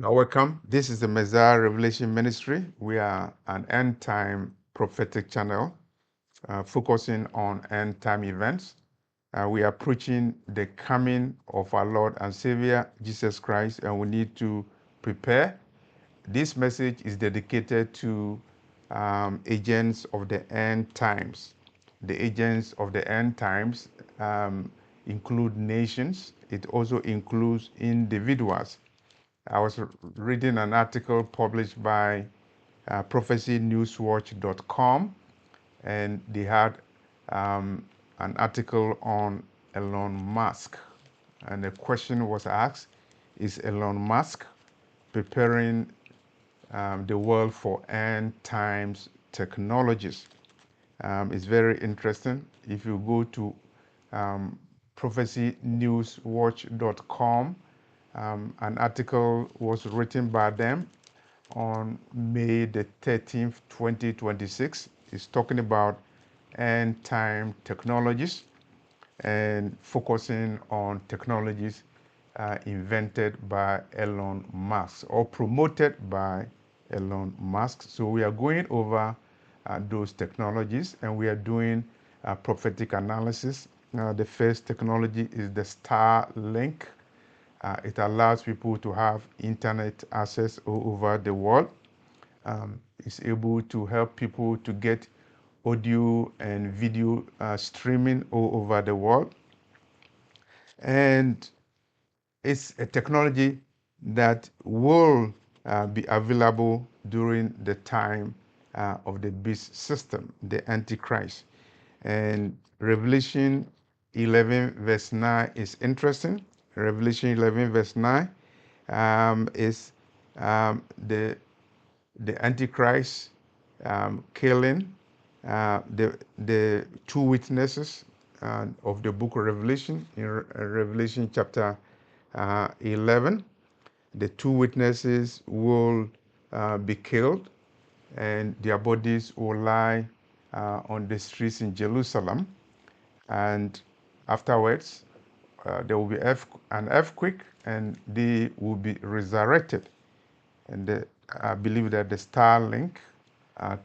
Welcome. This is the Messiah Revelation Ministry. We are an end time prophetic channel focusing on end time events. We are preaching the coming of our Lord and Savior Jesus Christ, and we need to prepare. This message is dedicated to agents of the end times. The agents of the end times include nations, it also includes individuals. I was reading an article published by prophecynewswatch.com, and they had an article on Elon Musk. And the question was asked, is Elon Musk preparing the world for end times technologies? It's very interesting. If you go to prophecynewswatch.com, an article was written by them on May the 13th, 2026. It's talking about end time technologies and focusing on technologies invented by Elon Musk or promoted by Elon Musk. So we are going over those technologies, and we are doing prophetic analysis. The first technology is the Starlink. It allows people to have internet access all over the world. It's able to help people to get audio and video streaming all over the world. And it's a technology that will be available during the time of the beast system, the Antichrist. And Revelation 11, verse 9 is interesting. Revelation 11, verse 9 is the Antichrist killing the two witnesses of the book of Revelation in Revelation chapter 11. The two witnesses will be killed, and their bodies will lie on the streets in Jerusalem. And afterwards, there will be an earthquake, and they will be resurrected. And I believe that the Starlink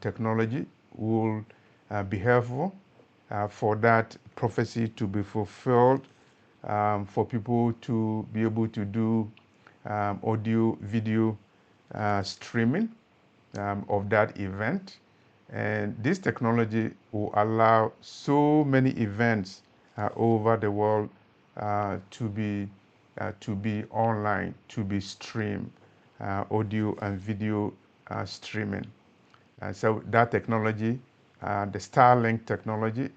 technology will be helpful for that prophecy to be fulfilled, for people to be able to do audio, video streaming of that event. And this technology will allow so many events over the world to be online, to be streamed, audio and video streaming. So that technology, the Starlink technology,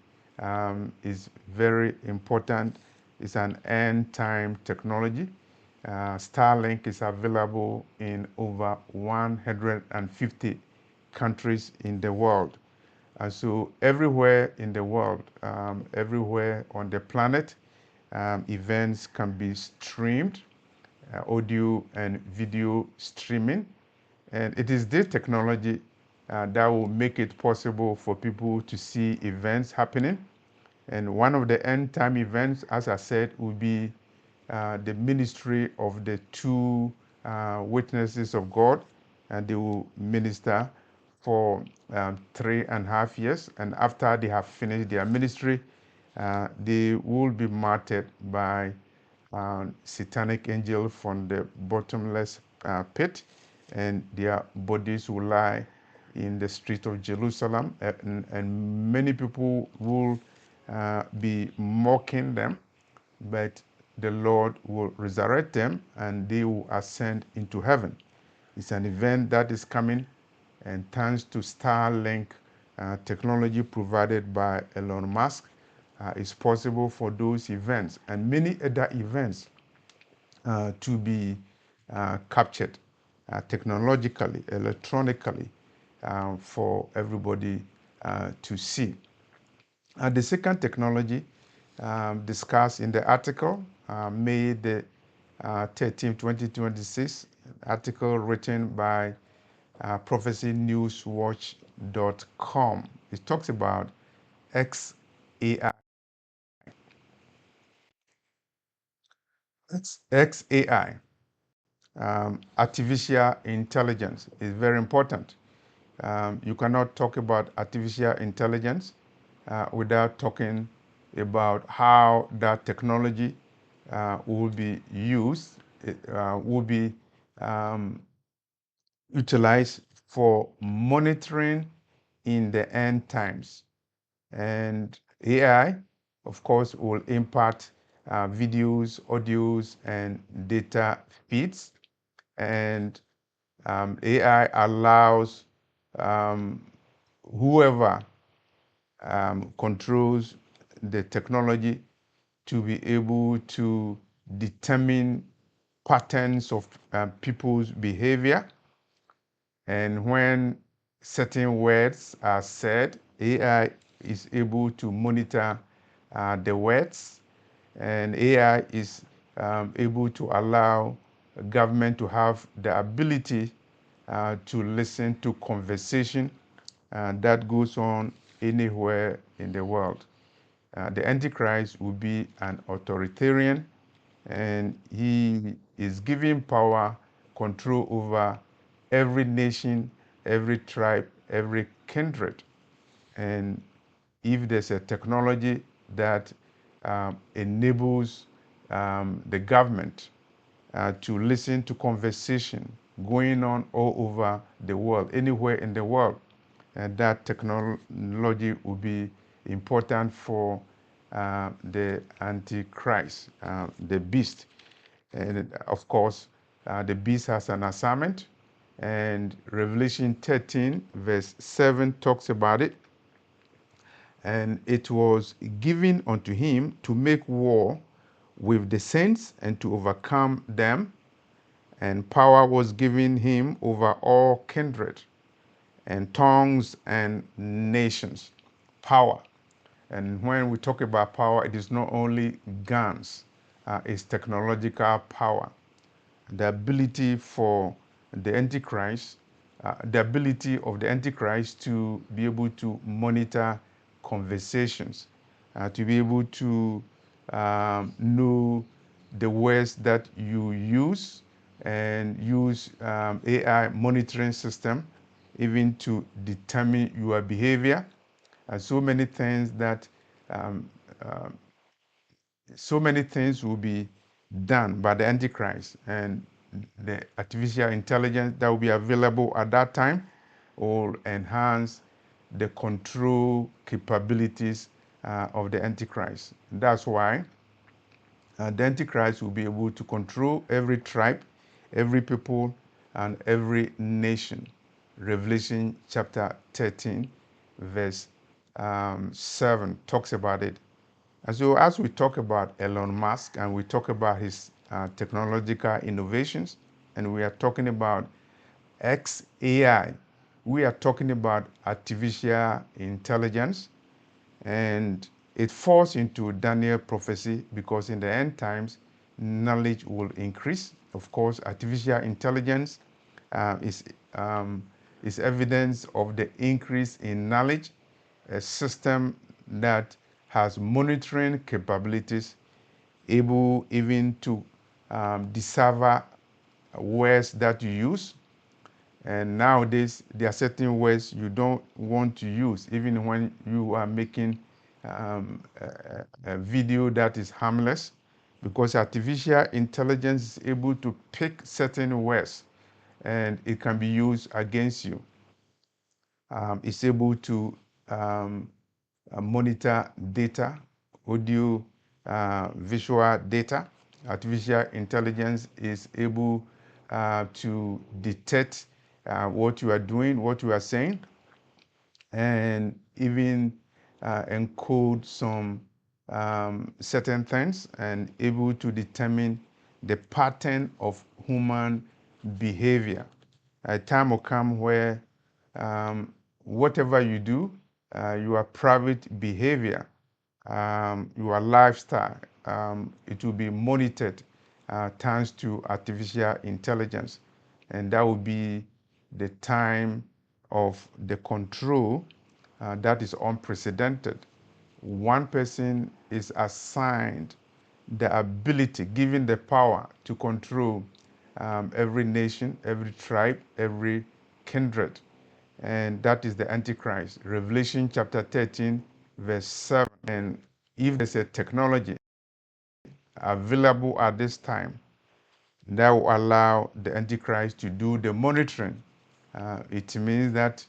is very important. It's an end time technology. Starlink is available in over 150 countries in the world. So everywhere in the world, everywhere on the planet, events can be streamed, audio and video streaming. And it is this technology that will make it possible for people to see events happening. And one of the end time events, as I said, will be the ministry of the two witnesses of God, and they will minister for 3.5 years. And after they have finished their ministry, they will be martyred by satanic angel from the bottomless pit, and their bodies will lie in the street of Jerusalem, and many people will be mocking them, but the Lord will resurrect them and they will ascend into heaven. It's an event that is coming, and thanks to Starlink technology provided by Elon Musk, it's possible for those events and many other events to be captured technologically, electronically, for everybody to see. The second technology discussed in the article, May the 13, 2026, article written by prophecynewswatch.com. It talks about XAI. XAI. artificial intelligence is very important. You cannot talk about artificial intelligence without talking about how that technology will be used, will be um, utilized for monitoring in the end times. And AI, of course, will impact videos, audios, and data feeds. And AI allows um, whoever controls the technology to be able to determine patterns of people's behavior. And when certain words are said, AI is able to monitor the words, and AI is able to allow government to have the ability to listen to conversation that goes on anywhere in the world. The Antichrist will be an authoritarian, and he is given power, control over every nation, every tribe, every kindred. And if there's a technology that enables the government to listen to conversation going on all over the world, anywhere in the world, and that technology will be important for the Antichrist, the beast. And of course, the beast has an assignment, and Revelation 13, verse 7 talks about it. And it was given unto him to make war with the saints and to overcome them. And power was given him over all kindred and tongues and nations. Power. And when we talk about power, it is not only guns, it's technological power. The ability for the Antichrist, the ability of the Antichrist to be able to monitor conversations, to be able to know the words that you use, and use AI monitoring system even to determine your behavior, and um, uh, so many things will be done by the Antichrist, and the artificial intelligence that will be available at that time will enhance the control capabilities of the Antichrist. That's why the Antichrist will be able to control every tribe, every people, and every nation. Revelation chapter 13, verse 7 talks about it. And so, as we talk about Elon Musk and we talk about his technological innovations, and we are talking about XAI, we are talking about artificial intelligence, and it falls into Daniel prophecy because in the end times, knowledge will increase. Of course, artificial intelligence uh, is, um, is evidence of the increase in knowledge, a system that has monitoring capabilities, able even to decipher words that you use. And nowadays, there are certain words you don't want to use, even when you are making a video that is harmless, because artificial intelligence is able to pick certain words and it can be used against you. It's able to monitor data, audio, visual data. Artificial intelligence is able to detect what you are doing, what you are saying, and even encode some certain things, and able to determine the pattern of human behavior. A time will come where whatever you do, your private behavior, your lifestyle, it will be monitored thanks to artificial intelligence. And that will be the time of the control that is unprecedented. One person is assigned the ability, given the power to control every nation, every tribe, every kindred. And that is the Antichrist. Revelation chapter 13, verse 7. And if there's a technology available at this time that will allow the Antichrist to do the monitoring, it means that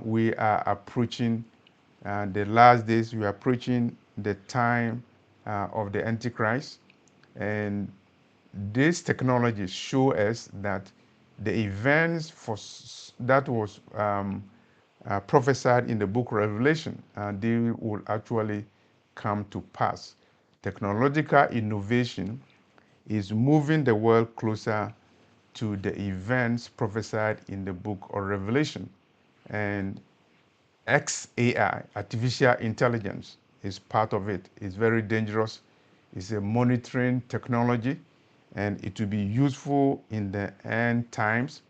we are approaching the last days, we are approaching the time of the Antichrist. And these technologies show us that the events that was prophesied in the book of Revelation, they will actually come to pass. Technological innovation is moving the world closer to the events prophesied in the book of Revelation. And XAI, artificial intelligence, is part of it. It's very dangerous. It's a monitoring technology, and it will be useful in the end times.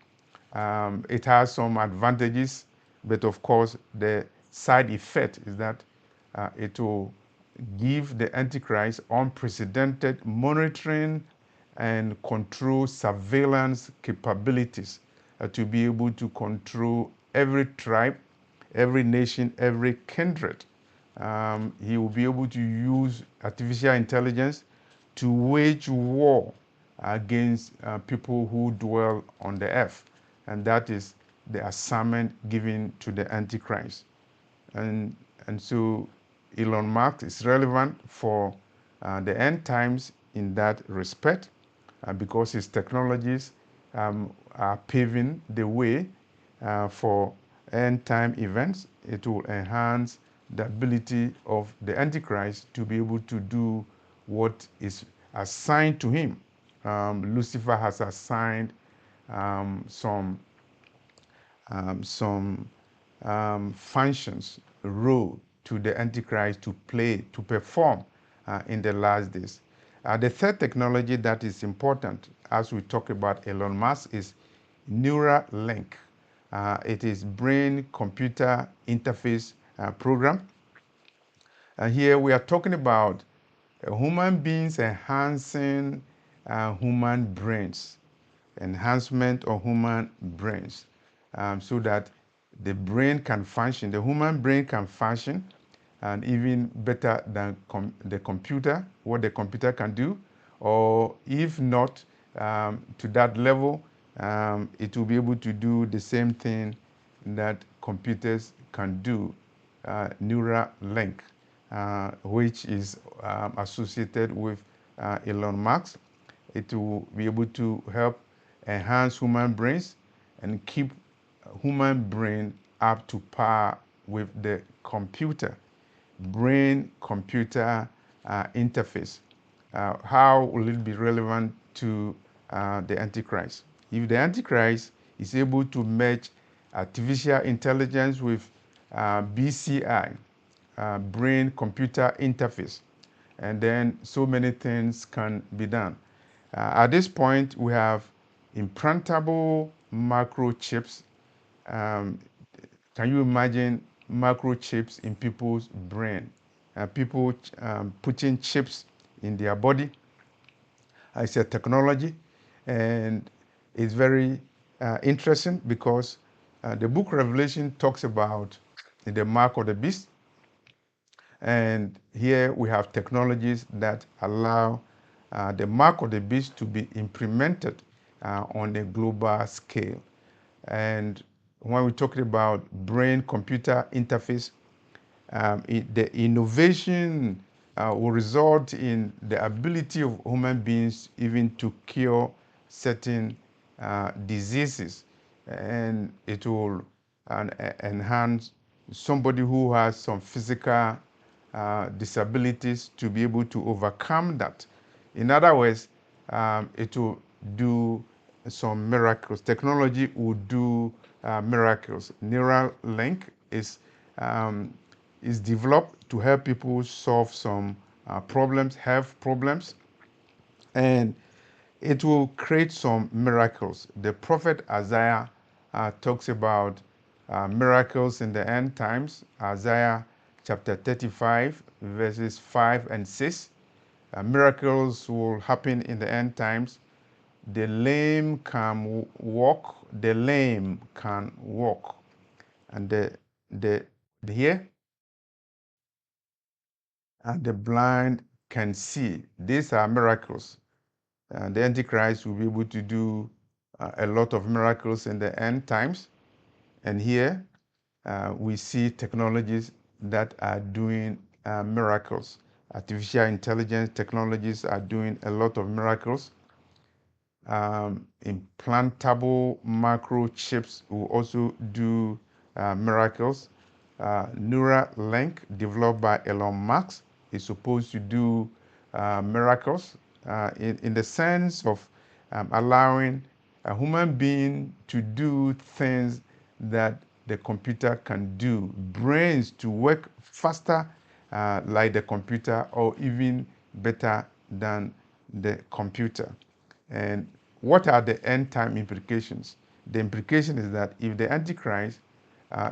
It has some advantages, but of course, the side effect is that it will give the Antichrist unprecedented monitoring and control surveillance capabilities to be able to control every tribe, every nation, every kindred. He will be able to use artificial intelligence to wage war against people who dwell on the earth. And that is the assignment given to the Antichrist. And, and so Elon Musk is relevant for the end times in that respect because his technologies are paving the way for end time events. It will enhance the ability of the Antichrist to be able to do what is assigned to him. Lucifer has assigned some functions, role to the Antichrist to play, to perform in the last days. The third technology that is important as we talk about Elon Musk is Neuralink. It is brain-computer interface program. And here we are talking about human beings enhancing human brains, enhancement of human brains, so that the brain can function, the human brain can function, and even better than the computer, what the computer can do, or if not to that level, it will be able to do the same thing that computers can do, Neuralink, which is associated with Elon Musk. It will be able to help enhance human brains and keep human brain up to par with the computer. Brain-computer interface. How will it be relevant to the Antichrist? If the Antichrist is able to merge artificial intelligence with BCI, brain-computer interface, and then so many things can be done. At this point, we have implantable microchips. Can you imagine microchips in people's brain? People putting chips in their body. It's a technology, and it's very interesting because the book Revelation talks about the mark of the beast. And here we have technologies that allow the mark of the beast to be implemented on a global scale. And when we're talking about brain-computer interface, the innovation will result in the ability of human beings even to cure certain diseases, and it will enhance somebody who has some physical disabilities to be able to overcome that. In other words, it will do some miracles. Technology will do miracles. Neuralink is developed to help people solve some problems, health problems, and it will create some miracles. The prophet Isaiah talks about miracles in the end times. Isaiah chapter 35, verses 5 and 6. Miracles will happen in the end times. The lame can walk. The lame can walk, and the here and the blind can see. These are miracles. And the Antichrist will be able to do a lot of miracles in the end times. And here we see technologies that are doing miracles. Artificial intelligence technologies are doing a lot of miracles. Implantable microchips will also do miracles. Neuralink, developed by Elon Musk, is supposed to do miracles in the sense of allowing a human being to do things that the computer can do, brains to work faster like the computer or even better than the computer. And what are the end time implications? The implication is that if the Antichrist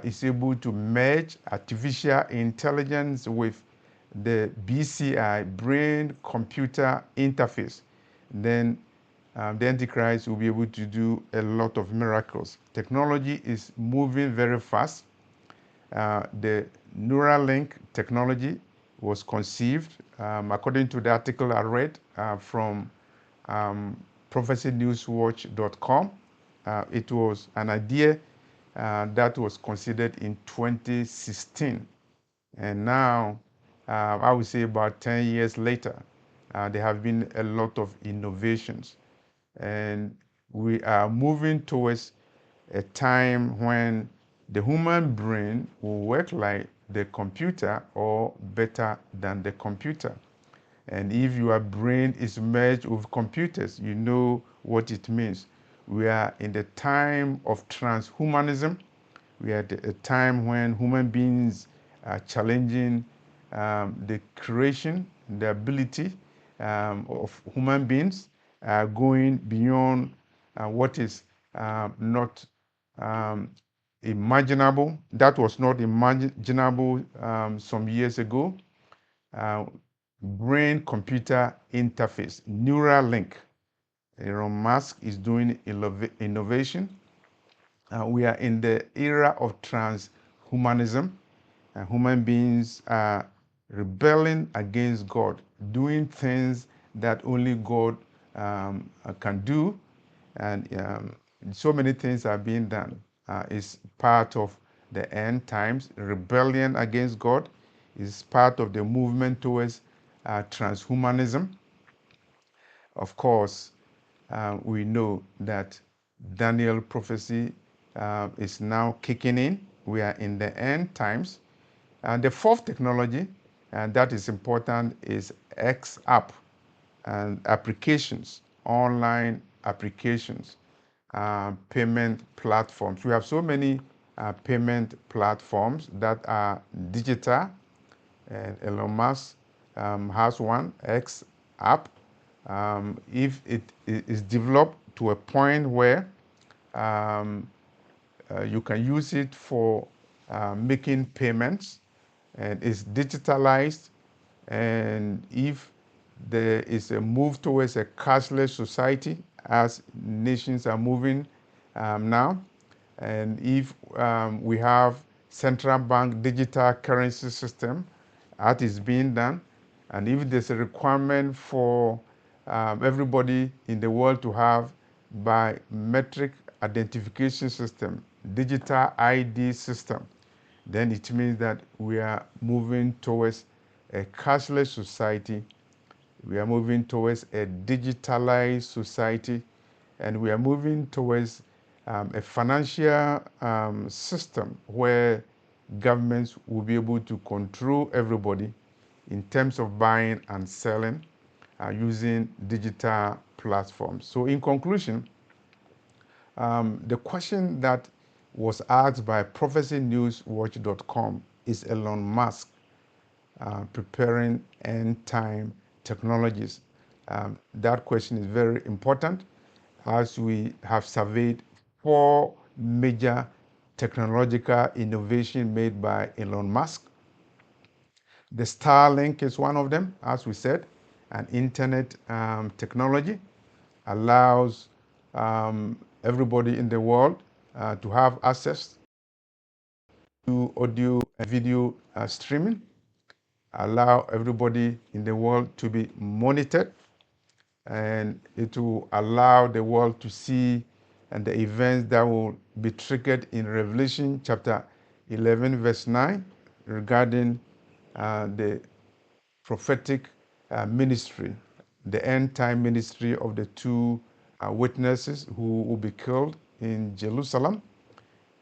is able to merge artificial intelligence with the BCI, brain computer interface, then the Antichrist will be able to do a lot of miracles. Technology is moving very fast. The Neuralink technology was conceived, according to the article I read from prophecynewswatch.com. It was an idea that was considered in 2016. And now, I would say about 10 years later, there have been a lot of innovations. And we are moving towards a time when the human brain will work like the computer or better than the computer. And if your brain is merged with computers, you know what it means. We are in the time of transhumanism. We are at a time when human beings are challenging the creation, the ability of human beings, going beyond what is not um, imaginable. That was not imaginable some years ago. Uh, Brain-computer interface, Neuralink. Elon Musk is doing innovation. We are in the era of transhumanism. Human beings are rebelling against God, doing things that only God can do. And so many things are being done. It's part of the end times. Rebellion against God is part of the movement towards transhumanism. Of course, we know that Daniel prophecy is now kicking in. We are in the end times. And the fourth technology, and that is important, is X app and applications, online applications, payment platforms. We have so many payment platforms that are digital, and Elon Musk has one, X app. If it is developed to a point where um, you can use it for making payments, and it's digitalized, and if there is a move towards a cashless society as nations are moving now, and if we have central bank digital currency system that is being done, and if there's a requirement for everybody in the world to have biometric identification system, digital ID system, then it means that we are moving towards a cashless society. We are moving towards a digitalized society, and we are moving towards a financial system where governments will be able to control everybody in terms of buying and selling using digital platforms. So in conclusion, the question that was asked by prophecynewswatch.com is Elon Musk preparing end time technologies? That question is very important as we have surveyed four major technological innovation made by Elon Musk. The Starlink is one of them, as we said, an internet technology. allows everybody in the world to have access to audio and video streaming, allow everybody in the world to be monitored, and it will allow the world to see and the events that will be triggered in Revelation chapter 11, verse 9, regarding the prophetic ministry, the end time ministry of the two witnesses who will be killed in Jerusalem.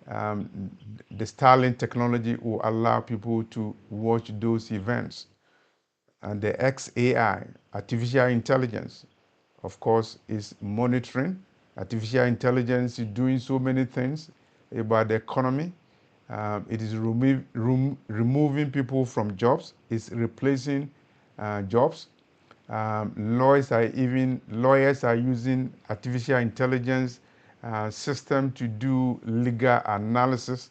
The Starlink technology will allow people to watch those events. And the XAI, artificial intelligence, of course, is monitoring. Artificial intelligence is doing so many things about the economy. It is removing people from jobs. It's replacing jobs. Lawyers are using artificial intelligence system to do legal analysis.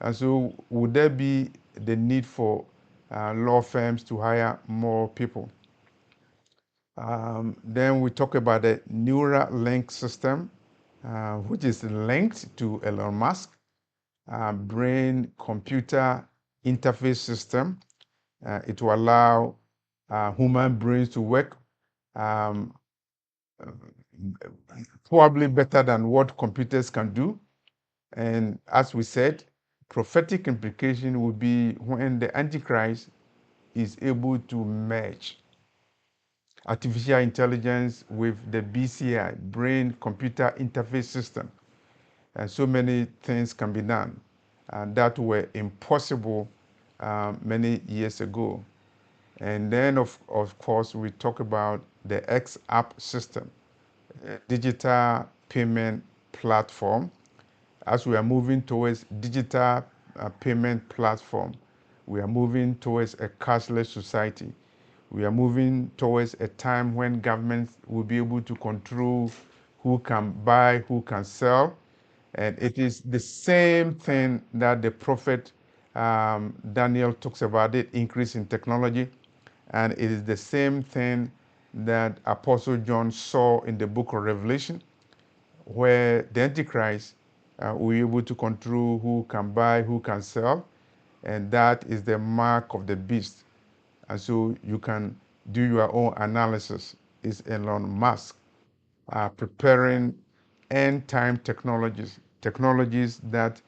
And so, would there be the need for law firms to hire more people? Then we talk about the neural link system, which is linked to Elon Musk brain computer interface system. It will allow human brains to work um, probably better than what computers can do. And as we said, prophetic implication will be when the Antichrist is able to merge artificial intelligence with the BCI, brain computer interface system. And so many things can be done that were impossible many years ago. And then, of course, we talk about the X app system, digital payment platform. As we are moving towards digital payment platform, we are moving towards a cashless society. We are moving towards a time when governments will be able to control who can buy, who can sell. And it is the same thing that the prophet Daniel talks about, it increase in technology. And it is the same thing that Apostle John saw in the book of Revelation, where the Antichrist will be able to control who can buy, who can sell. And that is the mark of the beast. And so you can do your own analysis. Is Elon Musk preparing end time technologies, technologies that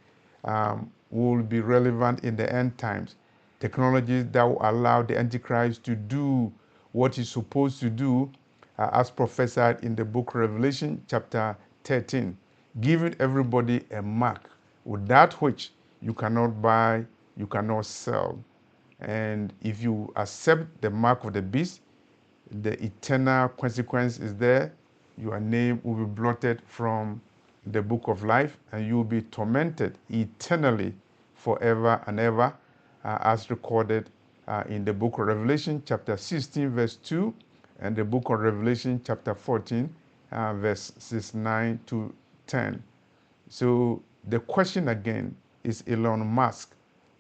will be relevant in the end times, technologies that will allow the Antichrist to do what he's supposed to do, as prophesied in the book of Revelation, chapter 13, giving everybody a mark without which you cannot buy, you cannot sell. And if you accept the mark of the beast, the eternal consequence is there. Your name will be blotted from the book of life, and you will be tormented eternally forever and ever, as recorded in the book of Revelation, chapter 16, verse 2, and the book of Revelation, chapter 14, verses 9 to 10. So the question again is Elon Musk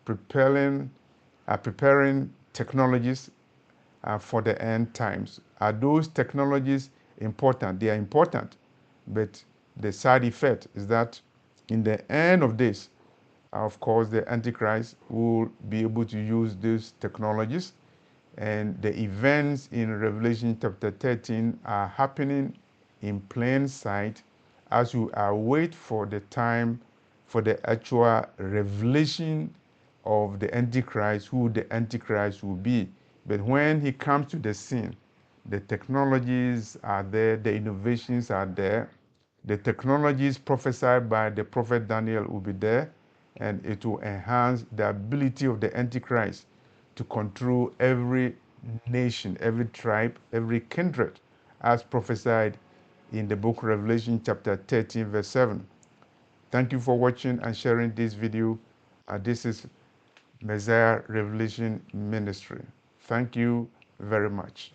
preparing technologies for the end times. Are those technologies important? They are important, but the side effect is that in the end of this, of course, the Antichrist will be able to use these technologies, and the events in Revelation chapter 13 are happening in plain sight as we await for the time for the actual revelation of the Antichrist, who the Antichrist will be. But when he comes to the scene, the technologies are there, the innovations are there, the technologies prophesied by the prophet Daniel will be there, and it will enhance the ability of the Antichrist to control every nation, every tribe, every kindred, as prophesied in the book of Revelation, chapter 13, verse 7. Thank you for watching and sharing this video. This is Messiah Revelation Ministry. Thank you very much.